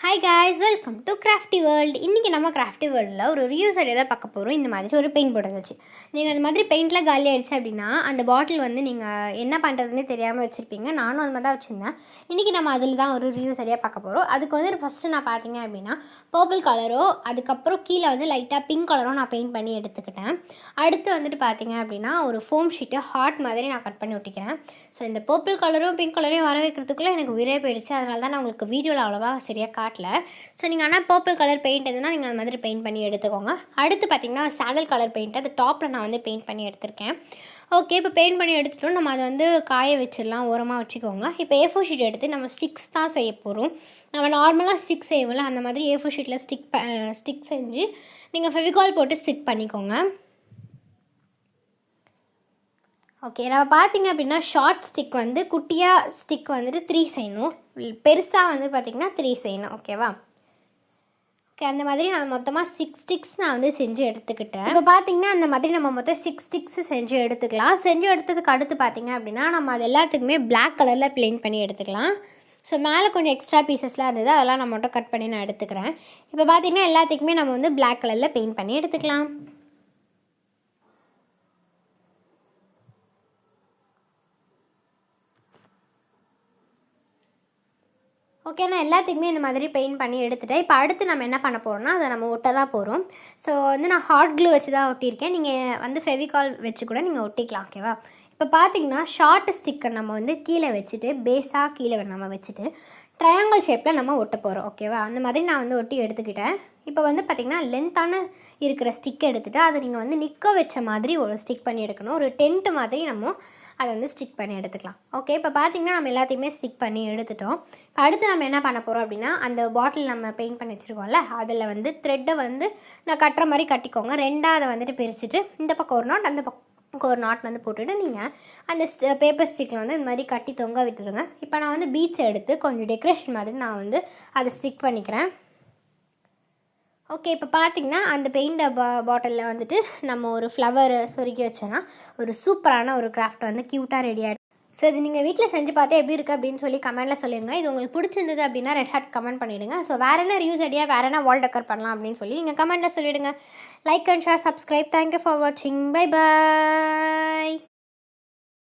Hi guys, welcome to crafty world. இன்றைக்கி நம்ம crafty வேர்ல்டில் ஒரு ரிவ்யூ சைடு தான் பார்க்க போகிறோம். இந்த மாதிரி ஒரு பெயிண்ட் போட்டு வச்சு நீங்கள் அந்த மாதிரி பெயிண்ட்லாம் காலி ஆகிடுச்சு அப்படின்னா அந்த பாட்டில் வந்து நீங்கள் என்ன பண்ணுறதுனே தெரியாமல் வச்சுருப்பீங்க. நானும் அது மாதிரி தான் வச்சுருந்தேன். இன்றைக்கி நம்ம அதில் தான் ஒரு ரிவ்யூ சரியாக பார்க்க போகிறோம். அதுக்கு வந்து ஃபஸ்ட்டு நான் பார்த்தீங்க அப்படின்னா பர்பிள் கலரோ, அதுக்கப்புறம் கீழே வந்து லைட்டாக பிங்க் கலரோ நான் பெயிண்ட் பண்ணி எடுத்துக்கிட்டேன். அடுத்து வந்துட்டு பார்த்தீங்க அப்படின்னா ஒரு ஃபோம் ஷீட்டு ஹார்ட் மாதிரி நான் கட் பண்ணி ஒட்டிக்கிறேன். ஸோ இந்த பர்பிள் கலரும் பிங்க் கலரையும் வர வைக்கிறதுக்குள்ளே எனக்கு உயிரே போயிடுச்சு. அதனால தான் நான் உங்களுக்கு வீடியோவில் அவ்வளோவா சரியாக காட்டல. ஸோ நீங்கள் ஆனால் பர்பிள் கலர் பெயிண்ட் எதுனா நீங்கள் அந்த மாதிரி பெயிண்ட் பண்ணி எடுத்துக்கோங்க. அடுத்து பார்த்தீங்கன்னா சாண்டல் கலர் பெயிண்ட் அது டாப்பில் நான் வந்து பெயிண்ட் பண்ணி எடுத்திருக்கேன். ஓகே, இப்போ பெயிண்ட் பண்ணி எடுத்துட்டோம். நம்ம அதை வந்து காய வச்சிடலாம், ஓரமாக வச்சுக்கோங்க. இப்போ A4 ஷீட் எடுத்து நம்ம ஸ்டிக்ஸ் தான் செய்ய போகிறோம். நம்ம நார்மலாக ஸ்டிக் செய்வோம்ல, அந்த மாதிரி A4 ஷீட்டில் ஸ்டிக் செஞ்சு நீங்கள் ஃபெவிகால் போட்டு ஸ்டிக் பண்ணிக்கோங்க. ஓகே, நம்ம பார்த்தீங்க அப்படின்னா ஷார்ட் ஸ்டிக் வந்து குட்டியாக ஸ்டிக் வந்துட்டு 3 செய்யணும், பெருசாக வந்து பார்த்திங்கன்னா 3 செய்யணும். ஓகேவா? ஓகே, அந்த மாதிரி நான் மொத்தமாக 6 ஸ்டிக்ஸ் நான் வந்து செஞ்சு எடுத்துக்கிட்டேன். இப்போ பார்த்தீங்கன்னா அந்த மாதிரி நம்ம மொத்தம் 6 ஸ்டிக்ஸ் செஞ்சு எடுத்துக்கலாம். செஞ்சு எடுத்ததுக்கு அடுத்து பார்த்திங்க அப்படின்னா நம்ம அது எல்லாத்துக்குமே பிளாக் கலரில் பெயிண்ட் பண்ணி எடுத்துக்கலாம். ஸோ மேலே கொஞ்சம் எக்ஸ்ட்ரா பீசஸ்லாம் இருந்தது, அதெல்லாம் நான் மட்டும் கட் பண்ணி நான் எடுத்துக்கிறேன். இப்போ பார்த்திங்கன்னா எல்லாத்துக்குமே நம்ம வந்து பிளாக் கலரில் பெயிண்ட் பண்ணி எடுத்துக்கலாம். ஓகே, நான் எல்லாத்துக்குமே இந்த மாதிரி பெயிண்ட் பண்ணி எடுத்துகிட்டேன். இப்போ அடுத்து நம்ம என்ன பண்ண போகிறோம்னா அதை நம்ம ஒட்ட தான் போகிறோம். ஸோ வந்து நான் ஹாட் க்ளூ வச்சு தான் ஒட்டியிருக்கேன். நீங்கள் வந்து ஃபெவிகால் வச்சு கூட நீங்கள் ஒட்டிக்கலாம். ஓகேவா? இப்போ பார்த்தீங்கன்னா ஷார்ட் ஸ்டிக்கர் நம்ம வந்து கீழே வச்சுட்டு பேஸாக கீழே நம்ம வச்சுட்டு ட்ரையாங்கிள் ஷேப்பில் நம்ம ஒட்ட போகிறோம். ஓகேவா? அந்த மாதிரி நான் வந்து ஒட்டி எடுத்துக்கிட்டேன். இப்போ வந்து பார்த்திங்கன்னா லென்த்தான இருக்கிற ஸ்டிக் எடுத்துகிட்டு அதை நீங்கள் வந்து நிற்க வச்ச மாதிரி ஒரு ஸ்டிக் பண்ணி எடுக்கணும். ஒரு டென்ட் மாதிரி நம்ம அதை வந்து ஸ்டிக் பண்ணி எடுத்துக்கலாம். ஓகே, இப்போ பார்த்திங்கன்னா நம்ம எல்லாத்தையுமே ஸ்டிக் பண்ணி எடுத்துட்டோம். இப்போ அடுத்து நம்ம என்ன பண்ண போகிறோம் அப்படின்னா அந்த பாட்டில் நம்ம பெயிண்ட் பண்ணி வச்சுருக்கோம்ல, அதில் வந்து த்ரெட்டை வந்து நான் கட்டுற மாதிரி கட்டிக்கோங்க. ரெண்டாவது வந்துட்டு பிரிச்சுட்டு இந்த பக்கம் ஒரு நாட், அந்த பக்கம் ஒரு நாட் வந்து போட்டுட்டு நீங்கள் அந்த பேப்பர் ஸ்டிக்கில் வந்து இந்த மாதிரி கட்டி தொங்க விட்டுருங்க. இப்போ நான் வந்து பீட்ஸ் எடுத்து கொஞ்சம் டெக்கரேஷன் மாதிரி நான் வந்து அதை ஸ்டிக் பண்ணிக்கிறேன். ஓகே, இப்போ பார்த்திங்கன்னா அந்த பெயிண்ட் பாட்டிலில் வந்துட்டு நம்ம ஒரு ஃப்ளவர் சொருக்கி வச்சோன்னா ஒரு சூப்பரான ஒரு கிராஃப்ட் வந்து க்யூட்டாக ரெடி ஆகிடும். ஸோ இது நீங்கள் வீட்டில் செஞ்சு பார்த்து எப்படி இருக்குது அப்படின்னு சொல்லி கமெண்ட்டில் சொல்லிடுங்க. இது உங்களுக்கு பிடிச்சிருந்தது அப்படின்னா ரெட் ஹார்ட் கமெண்ட் பண்ணிவிடுங்க. ஸோ வேறு என்ன ரிவ்யூஸ் ஐடியா, வேறு என்ன வால் டெக்கர் பண்ணலாம் அப்படின்னு சொல்லி நீங்கள் கமெண்ட்டில் சொல்லிவிடுங்க. Like and share, subscribe. Thank you for வாட்சிங். பை பாய்.